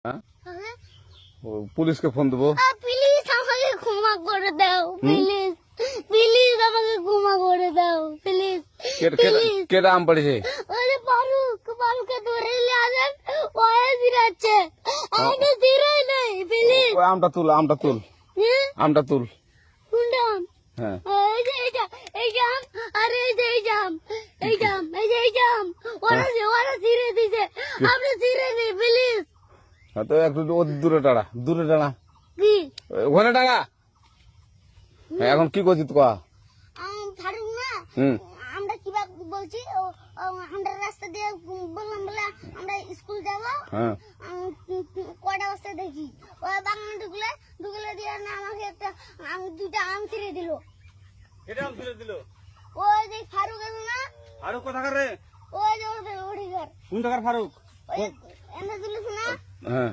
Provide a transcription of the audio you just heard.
হ্যাঁ? পুলিশকে ফোন দেবো। প্লিজ আমাকে ক্ষমা করে দাও, প্লিজ প্লিজ আমাকে ক্ষমা করে দাও, প্লিজ কেটা আম পড়েছে? ওই যে ফারুককে ধরে নিয়ে আসেন, ওয়ে জিরাচ্ছে আমি জিরাই নাই, প্লিজ ওই আমটা তুল আমটা তুল কোনটা আম? হ্যাঁ এই যে এই জাম, আরে এই যে এই জাম, এই জাম ওরা জিরে দিছে, আপনি জিরে নেই প্লিজ। তো একটু দূরে টাড়া কি ওখানে টাড়া। এখন কি করছিস তো? ফারুক না, হুম আমরা কিবা বলছি, আমরা রাস্তা দিয়ে বললাম বলে আমরা স্কুল যাবো, হ্যাঁ কয়টা বস্তা দেখি ওই বাগানে ঢুকলে দিয়ে না আমাকে দুটা আম ছিঁড়ে দিল। এটা আম তুলে দিল। ওই যে ফারুক আছে না, ফারুক কোথাকার রে? ওই যে ওঠে ঘর, কোন জায়গার ফারুক? ওই এনে দিল না। হ্যাঁ